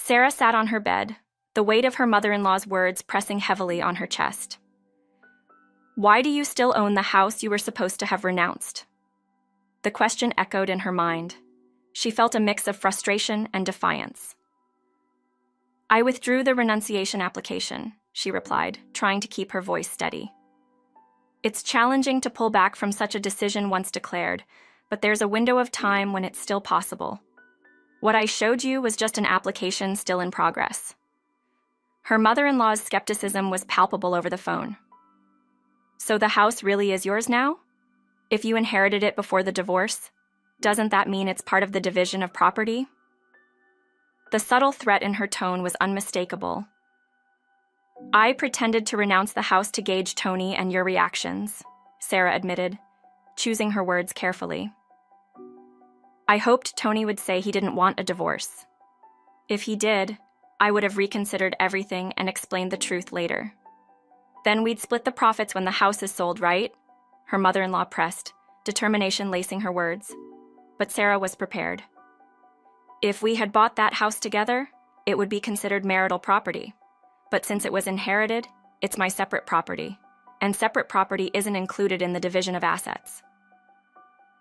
Sarah sat on her bed, the weight of her mother-in-law's words pressing heavily on her chest. Why do you still own the house you were supposed to have renounced? The question echoed in her mind. She felt a mix of frustration and defiance. I withdrew the renunciation application, she replied, trying to keep her voice steady. It's challenging to pull back from such a decision once declared, but there's a window of time when it's still possible. What I showed you was just an application still in progress. Her mother-in-law's skepticism was palpable over the phone. So the house really is yours now? If you inherited it before the divorce, doesn't that mean it's part of the division of property? The subtle threat in her tone was unmistakable. I pretended to renounce the house to gauge Tony and your reactions, Sarah admitted, choosing her words carefully. I hoped Tony would say he didn't want a divorce. If he did, I would have reconsidered everything and explained the truth later. Then we'd split the profits when the house is sold, right? Her mother-in-law pressed, determination lacing her words. But Sarah was prepared. If we had bought that house together, it would be considered marital property. But since it was inherited, it's my separate property, and separate property isn't included in the division of assets.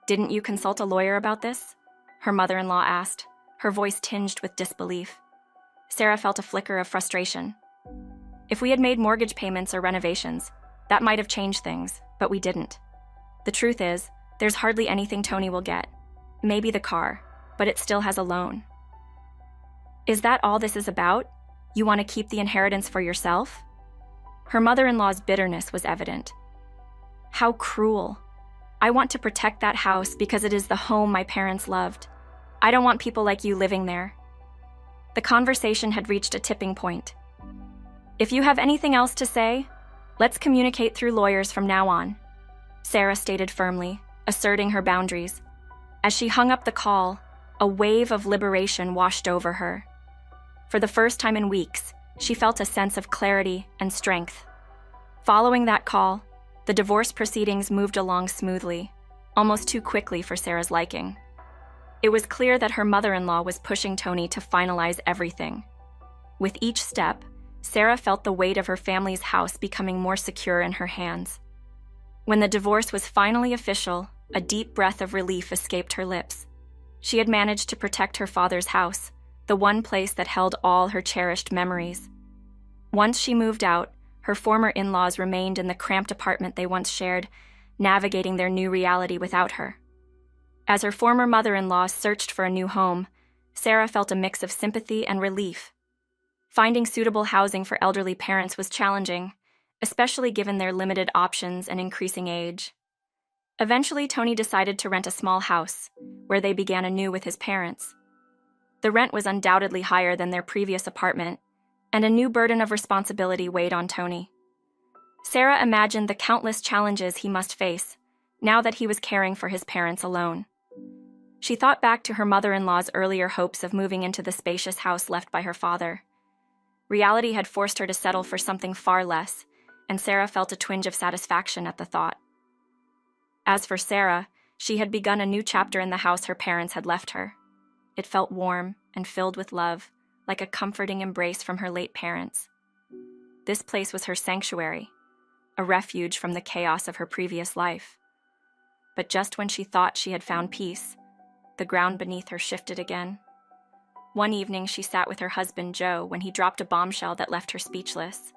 Didn't you consult a lawyer about this? Her mother-in-law asked, her voice tinged with disbelief. Sarah felt a flicker of frustration. If we had made mortgage payments or renovations, that might have changed things, but we didn't. The truth is, there's hardly anything Tony will get. Maybe the car, but it still has a loan. Is that all this is about? You want to keep the inheritance for yourself? Her mother-in-law's bitterness was evident. How cruel. I want to protect that house because it is the home my parents loved. I don't want people like you living there. The conversation had reached a tipping point. If you have anything else to say, let's communicate through lawyers from now on, Sarah stated firmly, asserting her boundaries. As she hung up the call, a wave of liberation washed over her. For the first time in weeks, she felt a sense of clarity and strength. Following that call, the divorce proceedings moved along smoothly, almost too quickly for Sarah's liking. It was clear that her mother-in-law was pushing Tony to finalize everything. With each step, Sarah felt the weight of her family's house becoming more secure in her hands. When the divorce was finally official, a deep breath of relief escaped her lips. She had managed to protect her father's house, the one place that held all her cherished memories. Once she moved out, her former in-laws remained in the cramped apartment they once shared, navigating their new reality without her. As her former mother-in-law searched for a new home, Sarah felt a mix of sympathy and relief. Finding suitable housing for elderly parents was challenging, especially given their limited options and increasing age. Eventually, Tony decided to rent a small house, where they began anew with his parents. The rent was undoubtedly higher than their previous apartment, and a new burden of responsibility weighed on Tony. Sarah imagined the countless challenges he must face, now that he was caring for his parents alone. She thought back to her mother-in-law's earlier hopes of moving into the spacious house left by her father. Reality had forced her to settle for something far less, and Sarah felt a twinge of satisfaction at the thought. As for Sarah, she had begun a new chapter in the house her parents had left her. It felt warm and filled with love, like a comforting embrace from her late parents. This place was her sanctuary, a refuge from the chaos of her previous life. But just when she thought she had found peace, the ground beneath her shifted again. One evening, she sat with her husband, Joe, when he dropped a bombshell that left her speechless.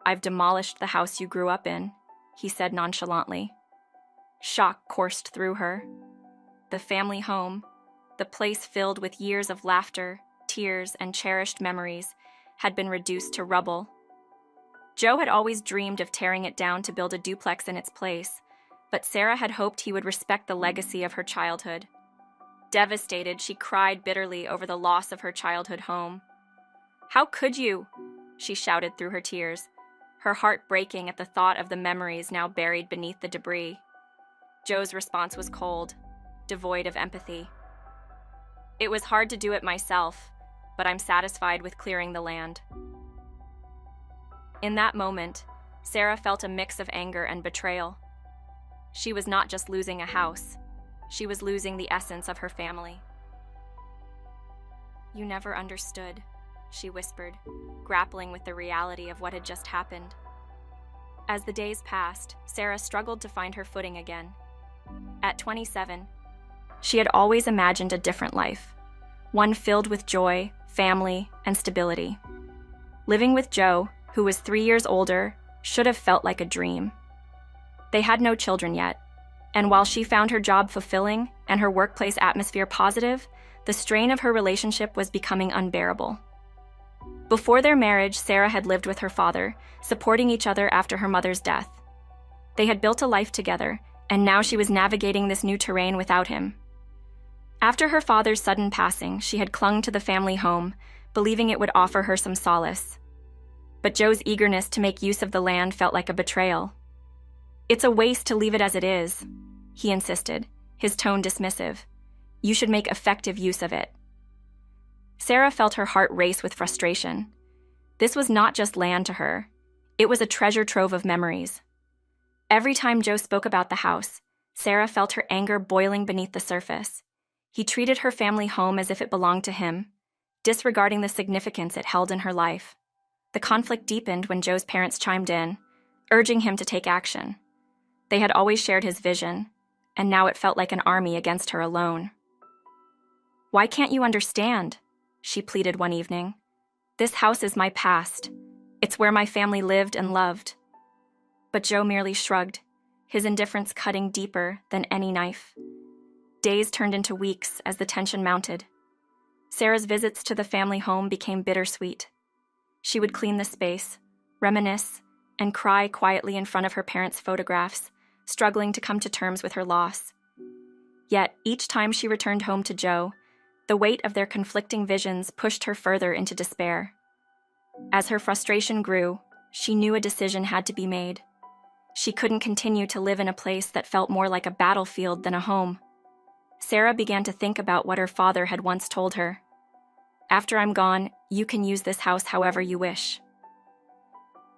"I've demolished the house you grew up in," he said nonchalantly. Shock coursed through her. The family home, the place filled with years of laughter, tears, and cherished memories, had been reduced to rubble. Joe had always dreamed of tearing it down to build a duplex in its place, but Sarah had hoped he would respect the legacy of her childhood. Devastated, she cried bitterly over the loss of her childhood home. "How could you?" she shouted through her tears, her heart breaking at the thought of the memories now buried beneath the debris. Joe's response was cold, devoid of empathy. "It was hard to do it myself, but I'm satisfied with clearing the land." In that moment, Sarah felt a mix of anger and betrayal. She was not just losing a house, she was losing the essence of her family. "You never understood," she whispered, grappling with the reality of what had just happened. As the days passed, Sarah struggled to find her footing again. At 27, she had always imagined a different life, one filled with joy, family, and stability. Living with Joe, who was 3 years older, should have felt like a dream. They had no children yet, and while she found her job fulfilling and her workplace atmosphere positive, the strain of her relationship was becoming unbearable. Before their marriage, Sarah had lived with her father, supporting each other after her mother's death. They had built a life together, and now she was navigating this new terrain without him. After her father's sudden passing, she had clung to the family home, believing it would offer her some solace. But Joe's eagerness to make use of the land felt like a betrayal. "It's a waste to leave it as it is," he insisted, his tone dismissive. "You should make effective use of it." Sarah felt her heart race with frustration. This was not just land to her. It was a treasure trove of memories. Every time Joe spoke about the house, Sarah felt her anger boiling beneath the surface. He treated her family home as if it belonged to him, disregarding the significance it held in her life. The conflict deepened when Joe's parents chimed in, urging him to take action. They had always shared his vision, and now it felt like an army against her alone. "Why can't you understand?" she pleaded one evening. "This house is my past. It's where my family lived and loved." But Joe merely shrugged, his indifference cutting deeper than any knife. Days turned into weeks as the tension mounted. Sarah's visits to the family home became bittersweet. She would clean the space, reminisce, and cry quietly in front of her parents' photographs, struggling to come to terms with her loss. Yet, each time she returned home to Joe, the weight of their conflicting visions pushed her further into despair. As her frustration grew, she knew a decision had to be made. She couldn't continue to live in a place that felt more like a battlefield than a home. Sarah began to think about what her father had once told her. "After I'm gone, you can use this house however you wish."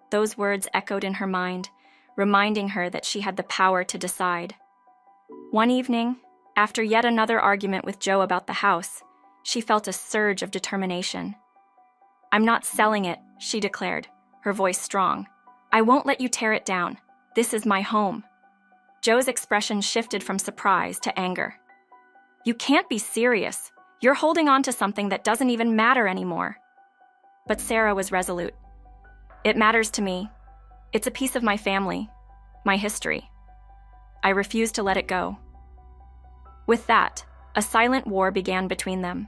Those words echoed in her mind, reminding her that she had the power to decide. One evening, after yet another argument with Joe about the house, she felt a surge of determination. "I'm not selling it," she declared, her voice strong. "I won't let you tear it down. This is my home." Joe's expression shifted from surprise to anger. "You can't be serious. You're holding on to something that doesn't even matter anymore." But Sarah was resolute. "It matters to me. It's a piece of my family, my history. I refuse to let it go." With that, a silent war began between them.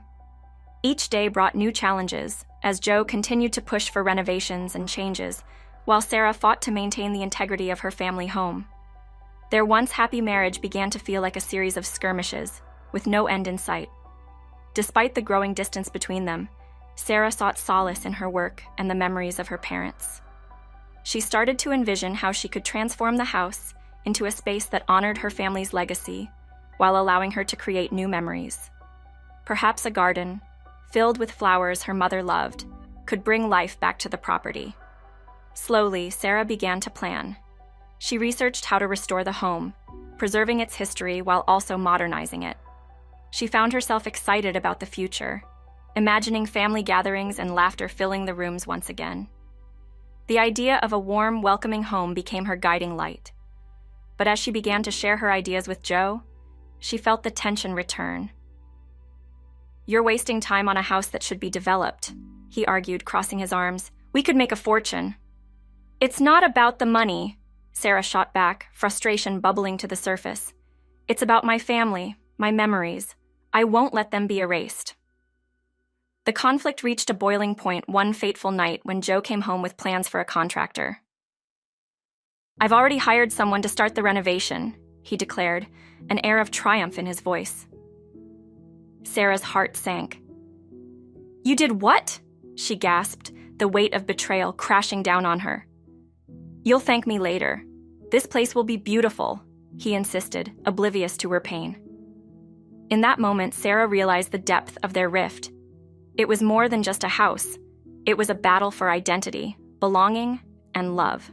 Each day brought new challenges, as Joe continued to push for renovations and changes, while Sarah fought to maintain the integrity of her family home. Their once happy marriage began to feel like a series of skirmishes, with no end in sight. Despite the growing distance between them, Sarah sought solace in her work and the memories of her parents. She started to envision how she could transform the house into a space that honored her family's legacy, while allowing her to create new memories. Perhaps a garden, filled with flowers her mother loved, could bring life back to the property. Slowly, Sarah began to plan. She researched how to restore the home, preserving its history while also modernizing it. She found herself excited about the future, imagining family gatherings and laughter filling the rooms once again. The idea of a warm, welcoming home became her guiding light. But as she began to share her ideas with Joe, she felt the tension return. "You're wasting time on a house that should be developed," he argued, crossing his arms. "We could make a fortune." "It's not about the money," Sarah shot back, frustration bubbling to the surface. "It's about my family, my memories. I won't let them be erased." The conflict reached a boiling point one fateful night when Joe came home with plans for a contractor. "I've already hired someone to start the renovation," he declared, an air of triumph in his voice. Sarah's heart sank. "You did what?" she gasped, the weight of betrayal crashing down on her. "You'll thank me later. This place will be beautiful," he insisted, oblivious to her pain. In that moment, Sarah realized the depth of their rift. It was more than just a house. It was a battle for identity, belonging, and love.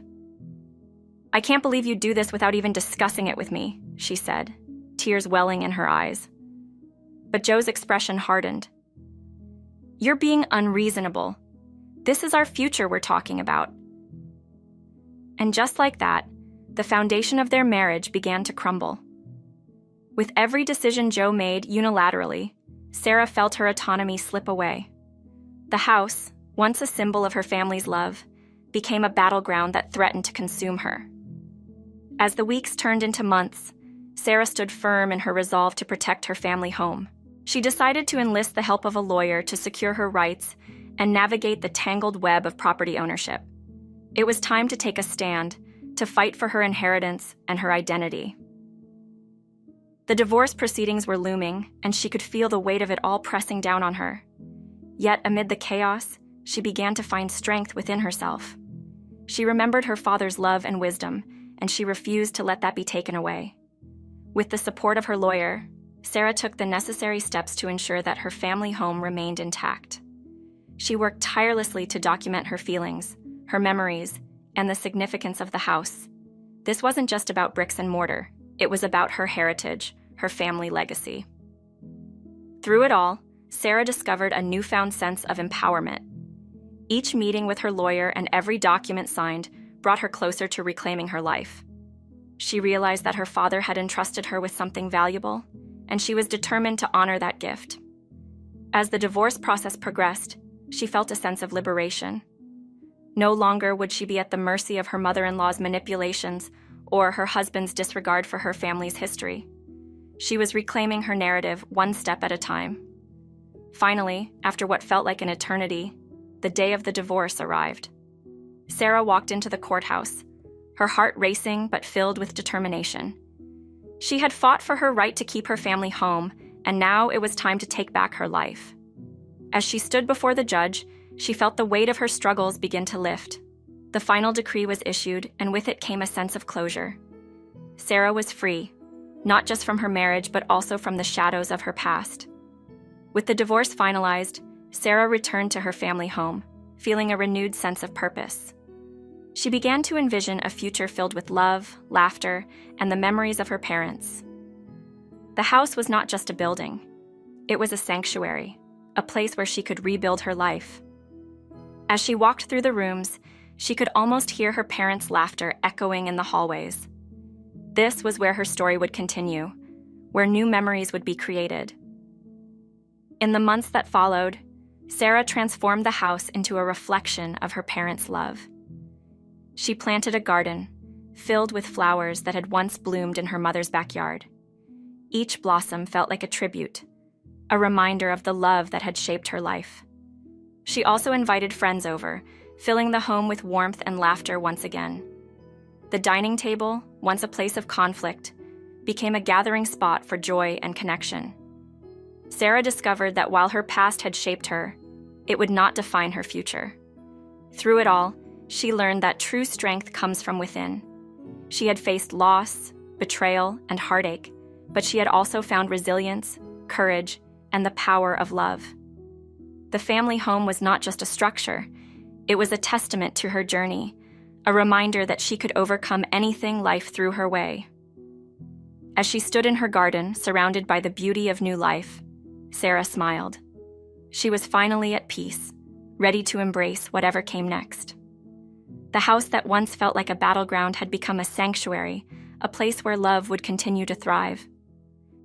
"I can't believe you'd do this without even discussing it with me," she said, tears welling in her eyes. But Joe's expression hardened. "You're being unreasonable. This is our future we're talking about." And just like that, the foundation of their marriage began to crumble. With every decision Joe made unilaterally, Sarah felt her autonomy slip away. The house, once a symbol of her family's love, became a battleground that threatened to consume her. As the weeks turned into months, Sarah stood firm in her resolve to protect her family home. She decided to enlist the help of a lawyer to secure her rights and navigate the tangled web of property ownership. It was time to take a stand, to fight for her inheritance and her identity. The divorce proceedings were looming, and she could feel the weight of it all pressing down on her. Yet, amid the chaos, she began to find strength within herself. She remembered her father's love and wisdom, and she refused to let that be taken away. With the support of her lawyer, Sarah took the necessary steps to ensure that her family home remained intact. She worked tirelessly to document her feelings, her memories, and the significance of the house. This wasn't just about bricks and mortar. It was about her heritage, her family legacy. Through it all, Sarah discovered a newfound sense of empowerment. Each meeting with her lawyer and every document signed brought her closer to reclaiming her life. She realized that her father had entrusted her with something valuable, and she was determined to honor that gift. As the divorce process progressed, she felt a sense of liberation. No longer would she be at the mercy of her mother-in-law's manipulations or her husband's disregard for her family's history. She was reclaiming her narrative one step at a time. Finally, after what felt like an eternity, the day of the divorce arrived. Sarah walked into the courthouse, her heart racing but filled with determination. She had fought for her right to keep her family home, and now it was time to take back her life. As she stood before the judge, she felt the weight of her struggles begin to lift. The final decree was issued, and with it came a sense of closure. Sarah was free, not just from her marriage, but also from the shadows of her past. With the divorce finalized, Sarah returned to her family home, feeling a renewed sense of purpose. She began to envision a future filled with love, laughter, and the memories of her parents. The house was not just a building. It was a sanctuary, a place where she could rebuild her life. As she walked through the rooms, she could almost hear her parents' laughter echoing in the hallways. This was where her story would continue, where new memories would be created. In the months that followed, Sarah transformed the house into a reflection of her parents' love. She planted a garden, filled with flowers that had once bloomed in her mother's backyard. Each blossom felt like a tribute, a reminder of the love that had shaped her life. She also invited friends over, filling the home with warmth and laughter once again. The dining table, once a place of conflict, became a gathering spot for joy and connection. Sarah discovered that while her past had shaped her, it would not define her future. Through it all, she learned that true strength comes from within. She had faced loss, betrayal, and heartache, but she had also found resilience, courage, and the power of love. The family home was not just a structure, it was a testament to her journey, a reminder that she could overcome anything life threw her way. As she stood in her garden, surrounded by the beauty of new life, Sarah smiled. She was finally at peace, ready to embrace whatever came next. The house that once felt like a battleground had become a sanctuary, a place where love would continue to thrive.